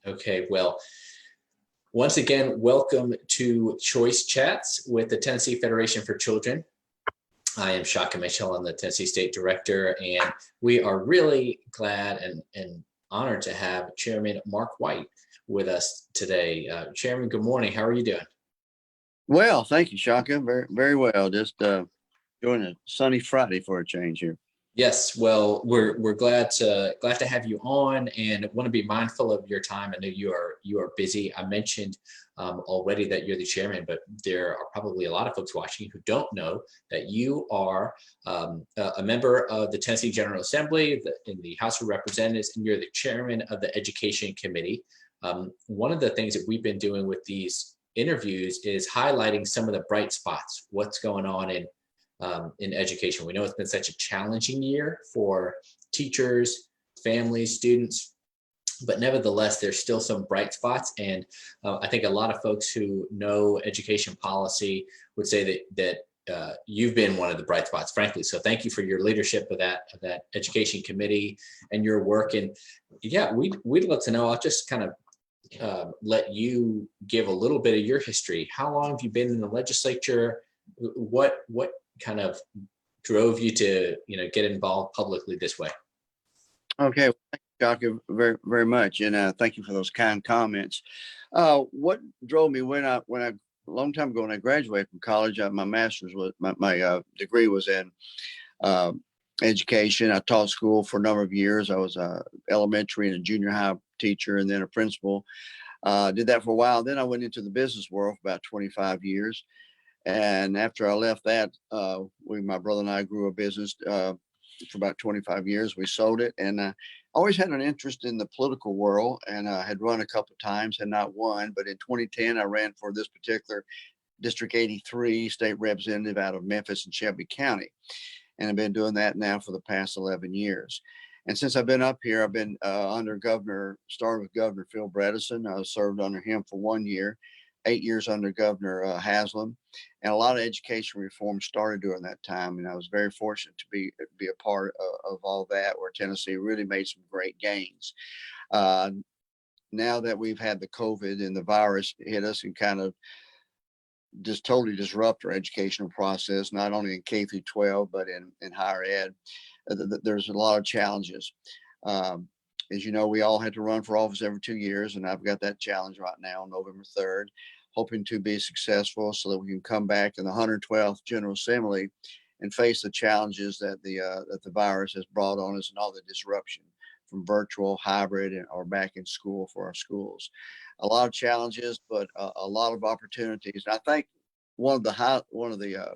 Okay, well, once again, welcome to Choice Chats with the Tennessee Federation for Children. I am Shaka Mitchell. I'm the Tennessee State Director, and we are really glad and honored to have Chairman Mark White with us today. Chairman, good morning. How are you doing? Well, thank you, Shaka. Very, very well. Just doing a sunny Friday for a change here. Yes, well, we're glad to have you on, and want to be mindful of your time. I know you are busy. I mentioned already that you're the chairman, but there are probably a lot of folks watching who don't know that you are a member of the Tennessee General Assembly in the House of Representatives, and you're the chairman of the Education Committee. One of the things that we've been doing with these interviews is highlighting some of the bright spots, what's going on in education. We know it's been such a challenging year for teachers, families, students, but nevertheless, there's still some bright spots. And I think a lot of folks who know education policy would say that you've been one of the bright spots, frankly. So thank you for your leadership of that education committee and your work. And yeah, we'd love to know. I'll just kind of let you give a little bit of your history. How long have you been in the legislature? What kind of drove you to get involved publicly this way? Okay, well, thank you, Shaka, very, very much, and thank you for those kind comments. What drove me when I a long time ago when I graduated from college, my master's was my degree was in education. I taught school for a number of years. I was a elementary and a junior high teacher, and then a principal. Did that for a while. Then I went into the business world for about 25 years. And after I left that, my brother and I grew a business for about 25 years. We sold it, and I always had an interest in the political world, and I had run a couple of times, had not won. But in 2010, I ran for this particular District 83 state representative out of Memphis and Shelby County. And I've been doing that now for the past 11 years. And since I've been up here, I've been under started with Governor Phil Bredesen. I served under him for 1 year. 8 years under Governor Haslam, and a lot of education reform started during that time. And I was very fortunate to be a part of all that, where Tennessee really made some great gains. Now that we've had the COVID and the virus hit us and kind of just totally disrupt our educational process, not only in K through 12, but in higher ed, there's a lot of challenges. As you know, we all had to run for office every 2 years, and I've got that challenge right now on November 3rd, hoping to be successful so that we can come back in the 112th General Assembly and face the challenges that the virus has brought on us and all the disruption from virtual, hybrid, or back in school for our schools. A lot of challenges, but a lot of opportunities. And I think one of the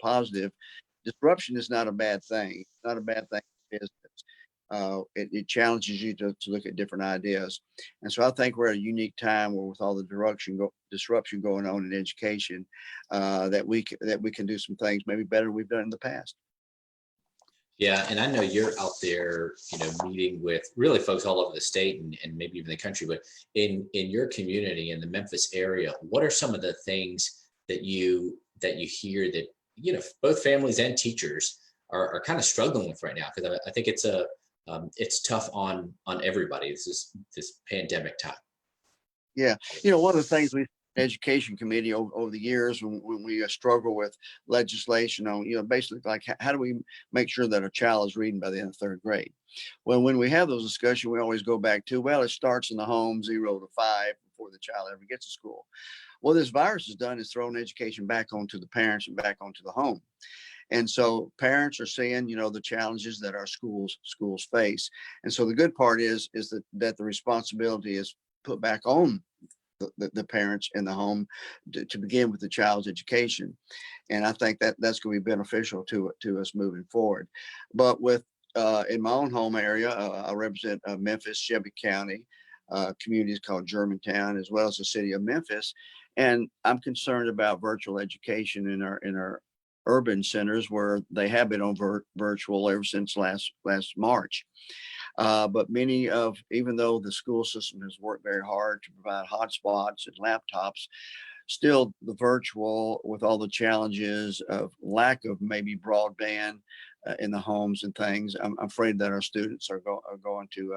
positive, disruption is not a bad thing. It's not a bad thing in business. It challenges you to look at different ideas. And so I think we're at a unique time where, with all the disruption going on in education, that we can do some things maybe better than we've done in the past. Yeah, and I know you're out there, meeting with really folks all over the state and maybe even the country, but in your community in the Memphis area, what are some of the things that you hear that, both families and teachers are kind of struggling with right now? Because I think it's tough on everybody. This pandemic time. Yeah, one of the things we education committee over the years when we struggle with legislation on basically like how do we make sure that a child is reading by the end of third grade. Well, when we have those discussions, we always go back to, well, it starts in the home 0 to 5 before the child ever gets to school. What this virus has done is thrown education back onto the parents and back onto the home. And so parents are seeing, the challenges that our schools face. And so the good part is that the responsibility is put back on the parents in the home to begin with the child's education. And I think that's going to be beneficial to us moving forward. But with in my own home area, I represent Memphis, Shelby County, communities called Germantown, as well as the city of Memphis. And I'm concerned about virtual education in our urban centers, where they have been on virtual ever since last March. But even though the school system has worked very hard to provide hotspots and laptops, still the virtual, with all the challenges of lack of maybe broadband in the homes and things, I'm afraid that our students are going to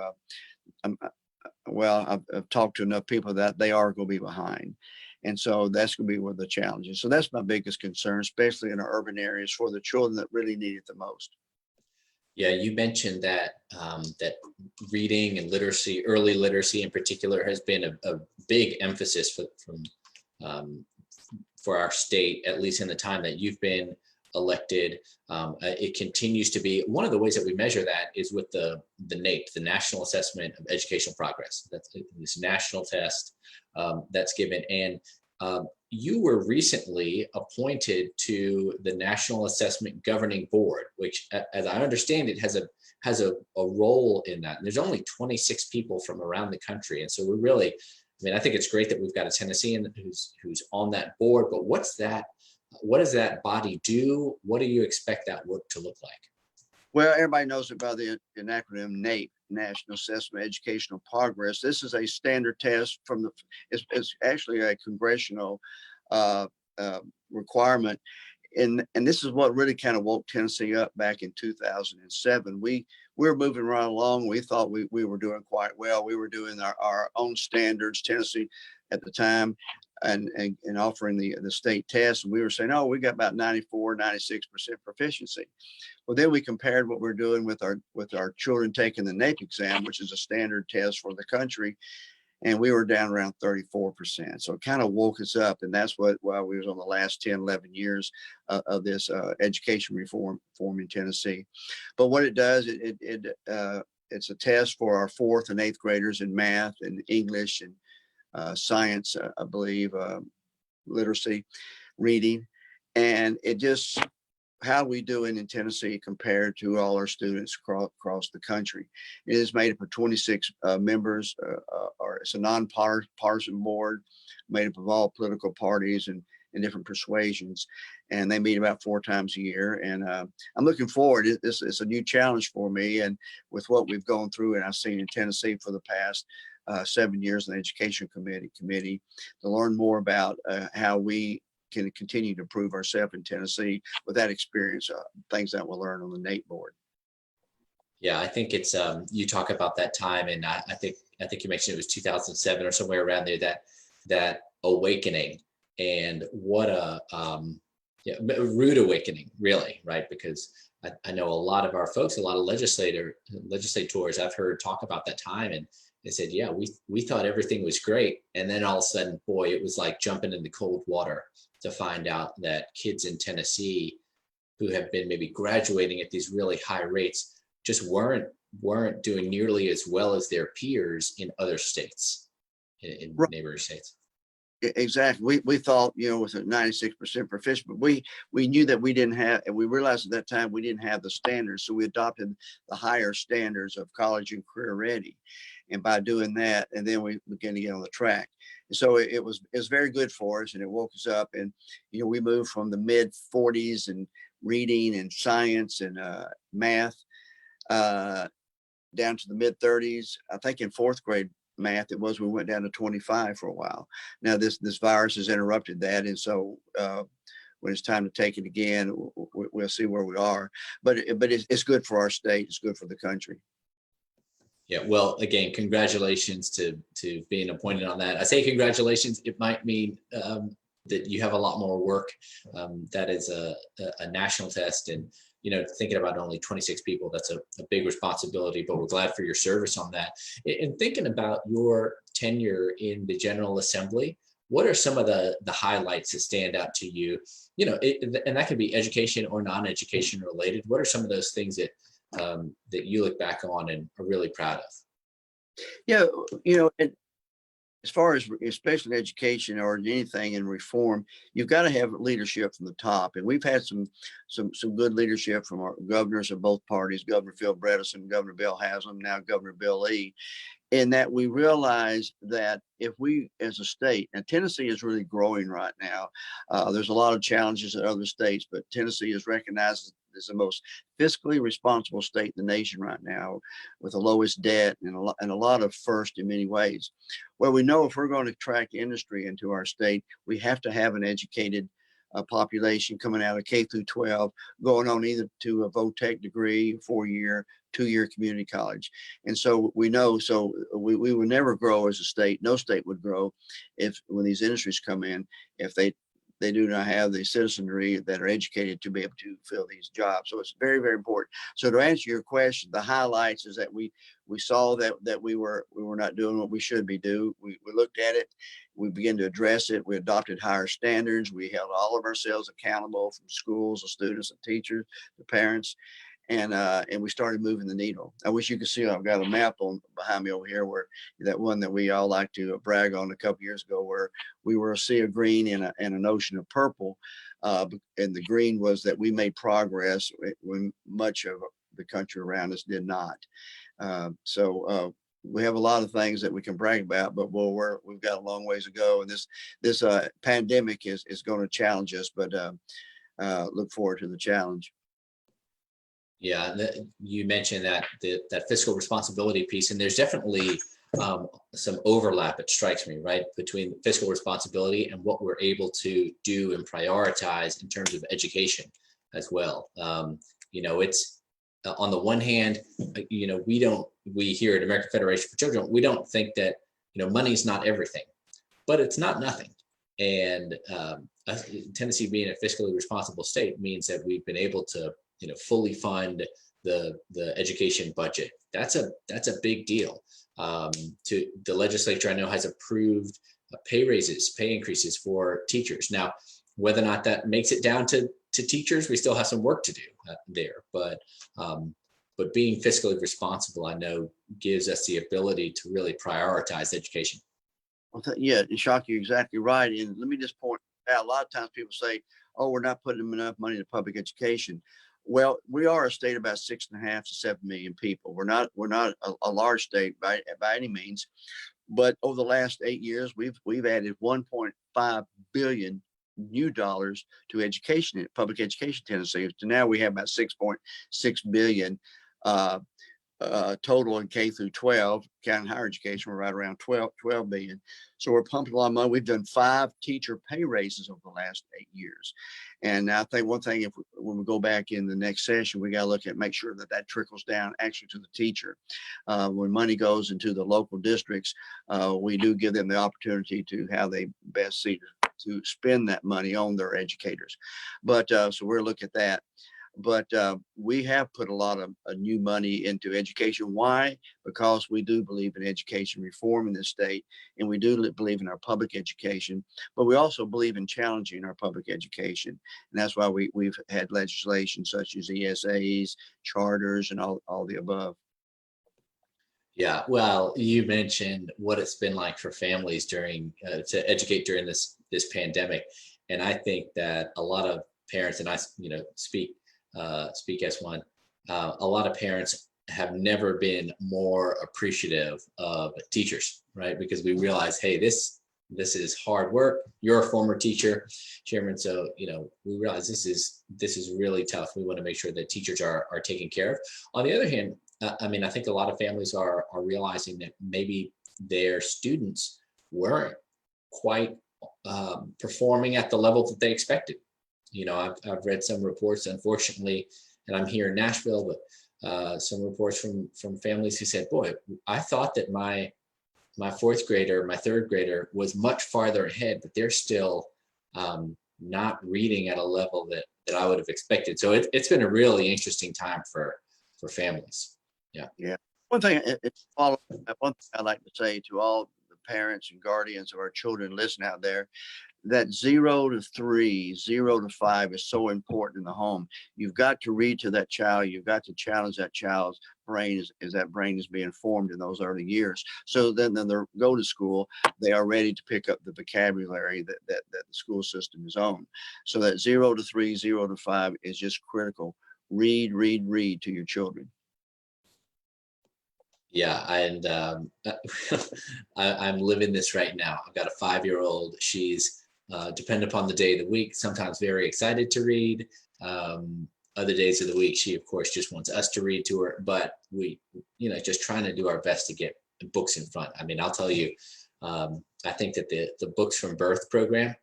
well, I've talked to enough people that they are going to be behind. And so that's going to be one of the challenges. So that's my biggest concern, especially in our urban areas for the children that really need it the most. Yeah, you mentioned that that reading and literacy, early literacy in particular, has been a big emphasis um, for our state, at least in the time that you've been elected. It continues to be one of the ways that we measure that is with the NAEP, the National Assessment of Educational Progress. That's this national test that's given. And you were recently appointed to the National Assessment Governing Board, which, as I understand it, has a role in that. And there's only 26 people from around the country, and so we're really, I mean, I think it's great that we've got a Tennessean who's on that board. But what's that? What does that body do? What do you expect that work to look like? Well, everybody knows about the acronym NAEP, National Assessment of Educational Progress. This is a standard test from it's actually a congressional uh, requirement. And this is what really kind of woke Tennessee up back in 2007. We were moving right along. We thought we were doing quite well. We were doing our own standards, Tennessee at the time, and offering the state test. And we were saying, oh, we got about 94, 96% proficiency. Well, then we compared what we're doing with our children taking the NAEP exam, which is a standard test for the country, and we were down around 34%. So it kind of woke us up, and that's why we was on the last 10, 11 years of this education reform in Tennessee. But what it does, it's a test for our 4th and 8th graders in math and English and science, I believe, literacy, reading, and it just how we doing in Tennessee compared to all our students across the country. It is made up of 26 members, or it's a nonpartisan board made up of all political parties and different persuasions, and they meet about 4 times a year. And I'm looking forward. It's a new challenge for me, and with what we've gone through and I've seen in Tennessee for the past 7 years in the education committee to learn more about how we can continue to improve ourselves in Tennessee with that experience, things that we'll learn on the NAEP board. Yeah, I think it's you talk about that time, and I think you mentioned it was 2007 or somewhere around there, that awakening, and what a yeah, rude awakening, really, right? Because I know a lot of our folks, a lot of legislators I've heard talk about that time, and they said, yeah, we thought everything was great, and then all of a sudden, boy, it was like jumping in the cold water to find out that kids in Tennessee who have been maybe graduating at these really high rates just weren't doing nearly as well as their peers in other states, in Right. neighboring states. Exactly. We thought, with a 96% proficient, but we knew that we didn't have, and we realized at that time we didn't have the standards. So we adopted the higher standards of college and career ready. And by doing that, and then we began to get on the track. And so it was very good for us, and it woke us up. And we moved from the mid 40s and reading and science and math down to the mid 30s. I think in 4th grade math, we went down to 25 for a while. Now this virus has interrupted that, and so when it's time to take it again, we'll see where we are. But it's good for our state. It's good for the country. Yeah, well, again, congratulations to being appointed on that. I say congratulations. It might mean that you have a lot more work. That is a national test, and thinking about only 26 people, that's a big responsibility. But we're glad for your service on that. And thinking about your tenure in the General Assembly, what are some of the highlights that stand out to you? And that could be education or non-education related. What are some of those things that you look back on and are really proud of? Yeah, and as far as especially in education or in anything in reform, you've got to have leadership from the top. And we've had some good leadership from our governors of both parties, Governor Phil Bredesen, Governor Bill Haslam, now Governor Bill Lee, in that we realize that if we as a state, and Tennessee is really growing right now, there's a lot of challenges in other states, but Tennessee is recognized as the most fiscally responsible state in the nation right now, with the lowest debt and a lot of first in many ways. Well, we know if we're going to attract industry into our state, we have to have an educated population coming out of K through 12, going on either to a VOTEC degree, 4-year, 2-year community college. And so we know, so we would never grow as a state. No state would grow if when these industries come in, if they do not have the citizenry that are educated to be able to fill these jobs. So it's very, very important. So to answer your question, the highlights is that we saw that we were not doing what we should be doing. We looked at it, we began to address it. We adopted higher standards. We held all of ourselves accountable, from schools, to students, and teachers, to parents. And we started moving the needle. I wish you could see, I've got a map on behind me over here, where that one that we all like to brag on a couple years ago, where we were a sea of green and an ocean of purple. And the green was that we made progress when much of the country around us did not. So we have a lot of things that we can brag about, but we've got a long ways to go. And this pandemic is going to challenge us, but look forward to the challenge. Yeah, you mentioned that that fiscal responsibility piece, and there's definitely some overlap, it strikes me, right, between fiscal responsibility and what we're able to do and prioritize in terms of education as well. It's on the one hand, we here at American Federation for Children, we don't think that money's not everything, but it's not nothing. And Tennessee being a fiscally responsible state means that we've been able to fully fund the education budget. That's a big deal. To the legislature, I know, has approved pay raises, pay increases for teachers. Now, whether or not that makes it down to teachers, we still have some work to do there. But being fiscally responsible, I know, gives us the ability to really prioritize education. Well, yeah, Shock, you're exactly right. And let me just point out, a lot of times people say, "Oh, we're not putting enough money into public education." Well, we are a state of about 6.5 to 7 million people. We're not a large state by any means, but over the last 8 years, we've added 1.5 billion new dollars to education, public education, Tennessee. So now we have about 6.6 billion total in K through 12, counting higher education. We're right around 12 billion. So we're pumping a lot of money. We've done 5 teacher pay raises over the last 8 years. And I think one thing, when we go back in the next session, we got to look at, make sure that trickles down actually to the teacher. When money goes into the local districts, we do give them the opportunity to how they best see to spend that money on their educators. But so we're looking at that. But we have put a lot of new money into education. Why? Because we do believe in education reform in this state, and we do believe in our public education, but we also believe in challenging our public education. And that's why we've had legislation such as ESAs, charters, and all the above. Yeah, well, you mentioned what it's been like for families during to educate during this pandemic, and I think that a lot of parents, and I speak as one, a lot of parents have never been more appreciative of teachers, right? Because we realize, hey, this is hard work. You're a former teacher, Chairman, so we realize this is really tough. We want to make sure that teachers are taken care of. On the other hand, I think a lot of families are realizing that maybe their students weren't quite performing at the level that they expected. I've read some reports, unfortunately, and I'm here in Nashville, but some reports from families who said, boy, I thought that my 4th grader, my 3rd grader was much farther ahead, but they're still not reading at a level that I would have expected. So it's been a really interesting time for families. Yeah. One thing I'd like to say to all the parents and guardians of our children listening out there, that 0 to 3, 0 to 5 is so important in the home. You've got to read to that child. You've got to challenge that child's brain as that brain is being formed in those early years. So then they go to school, they are ready to pick up the vocabulary that the school system is on. So that 0 to 3, 0 to 5 is just critical. Read to your children. Yeah, and I'm living this right now. I've got a 5-year-old. She's depending upon the day of the week, sometimes very excited to read. Other days of the week, she of course just wants us to read to her. But we, just trying to do our best to get books in front. I mean, I'll tell you, I think that the Books from Birth program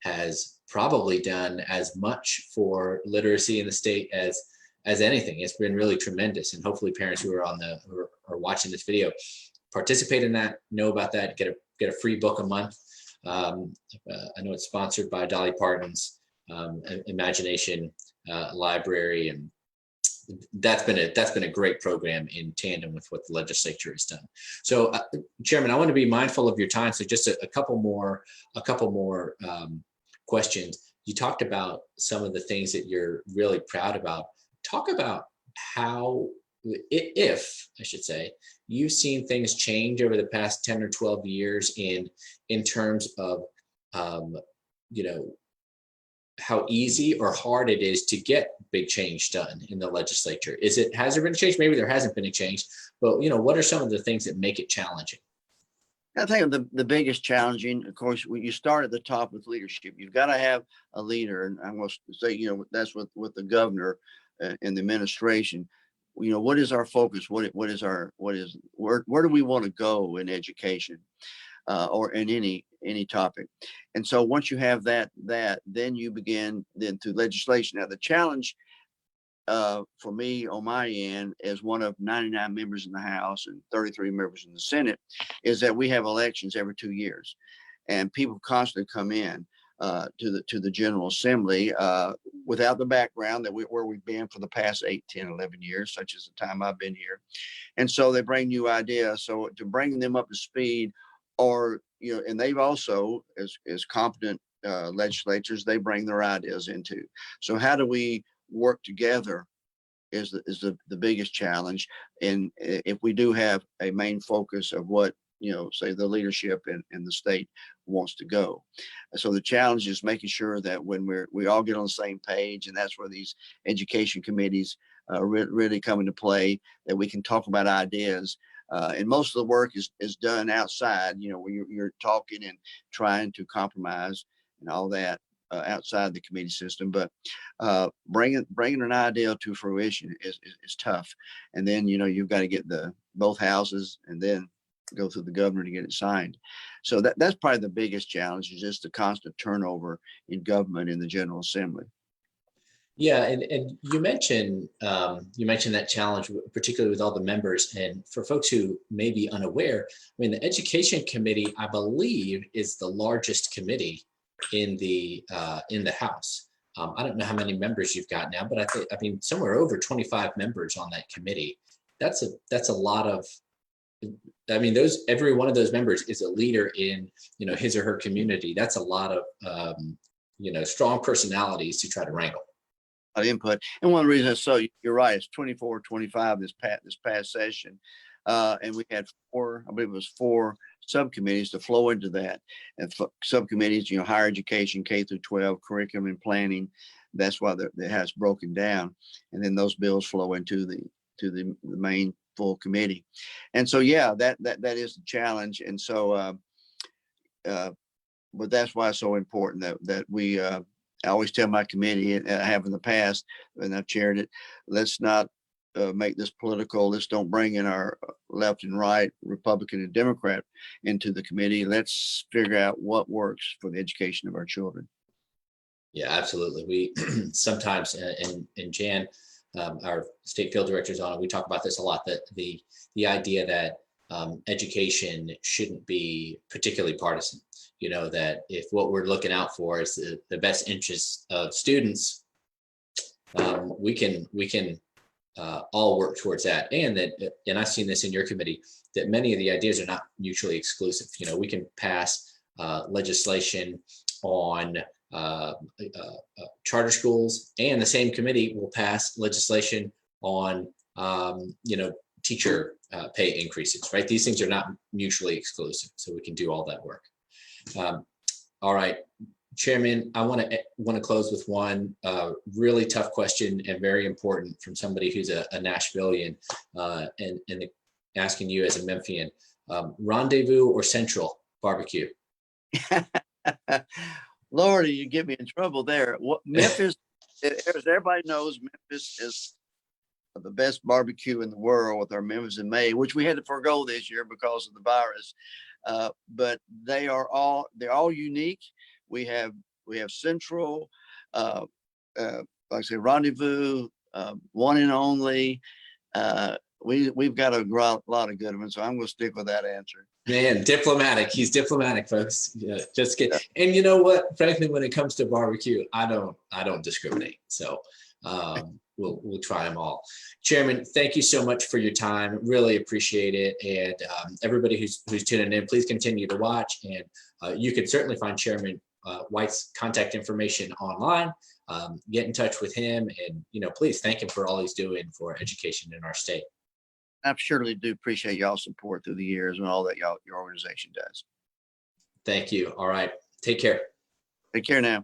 has probably done as much for literacy in the state as anything. It's been really tremendous, and hopefully parents who are watching this video participate in that, know about that, get a free book a month. I know it's sponsored by Dolly Parton's Imagination Library, and that's been a great program in tandem with what the legislature has done. So, Chairman, I want to be mindful of your time. So, just a couple more questions. You talked about some of the things that you're really proud about. Talk about how, if I should say, you've seen things change over the past 10 or 12 years in terms of, you know, how easy or hard it is to get big change done in the legislature. Has there been a change? Maybe there hasn't been a change, but you know, what are some of the things that make it challenging? I think the biggest challenging, of course, when you start at the top with leadership, you've got to have a leader. And I'm going to say, you know, that's with the governor and the administration. You know, what is our focus? Where do we want to go in education or in any topic? And so once you have that, then you begin then through legislation. Now the challenge for me on my end, as one of 99 members in the House and 33 members in the Senate, is that we have elections every 2 years, and people constantly come in to the General Assembly without the background where we've been for the past 8, 10, 11 years, such as the time I've been here. And so they bring new ideas. So to bring them up to speed, or, you know, and they've also, as competent legislators, they bring their ideas into. So how do we work together is the biggest challenge. And if we do have a main focus of what, you know, say the leadership in the state wants to go. So the challenge is making sure that when we all get on the same page, and that's where these education committees really come into play, that we can talk about ideas. And most of the work is done outside, you know, where you're talking and trying to compromise and all that outside the committee system. But bringing an idea to fruition is tough. And then, you know, you've got to get both houses and then go through the governor to get it signed. So that's probably the biggest challenge, is just the constant turnover in government in the General Assembly. Yeah, and you mentioned that challenge, particularly with all the members. And for folks who may be unaware, I mean, the Education Committee, I believe, is the largest committee in the House. I don't know how many members you've got now, but I mean, somewhere over 25 members on that committee. That's a lot of. I mean, every one of those members is a leader in, you know, his or her community. That's a lot of you know, strong personalities to try to wrangle. Input. And one of the reasons, so you're right, it's 24, 25 this past session. And we had I believe it was four subcommittees to flow into that. And subcommittees, you know, higher education, K through 12, curriculum and planning. That's why it has broken down. And then those bills flow into the main full committee. And so, yeah, that is the challenge. And so, but that's why it's so important that we, I always tell my committee, and I have in the past, and I've chaired it, let's not make this political. Let's don't bring in our left and right, Republican and Democrat, into the committee. Let's figure out what works for the education of our children. Yeah, absolutely. We sometimes, in Jan, our state field directors on, we talk about this a lot, that the idea that education shouldn't be particularly partisan. You know, that if what we're looking out for is the best interests of students, we can all work towards that. And I've seen this in your committee, that many of the ideas are not mutually exclusive. You know, we can pass legislation on charter schools, and the same committee will pass legislation on you know, teacher pay increases. Right? These things are not mutually exclusive, so we can do all that work. All right, Chairman, I want to close with one really tough question, and very important, from somebody who's a Nashvilleian, and asking you as a Memphian: Rendezvous or Central barbecue? Lordy, you get me in trouble there. What Memphis, as everybody knows, Memphis is the best barbecue in the world with our Memphis in May, which we had to forego this year because of the virus. But they're all unique. We have we have Central, uh, like I say, Rendezvous, One and Only. We've got a lot of good ones, so I'm going to stick with that answer. Man, diplomatic. He's diplomatic, folks. Yeah, just kidding. And you know what? Frankly, when it comes to barbecue, I don't discriminate. So we'll try them all. Chairman, thank you so much for your time. Really appreciate it. And everybody who's tuning in, please continue to watch. And you can certainly find Chairman White's contact information online. Get in touch with him, and please thank him for all he's doing for education in our state. I surely do appreciate y'all's support through the years and all that your organization does. Thank you. All right. Take care. Take care now.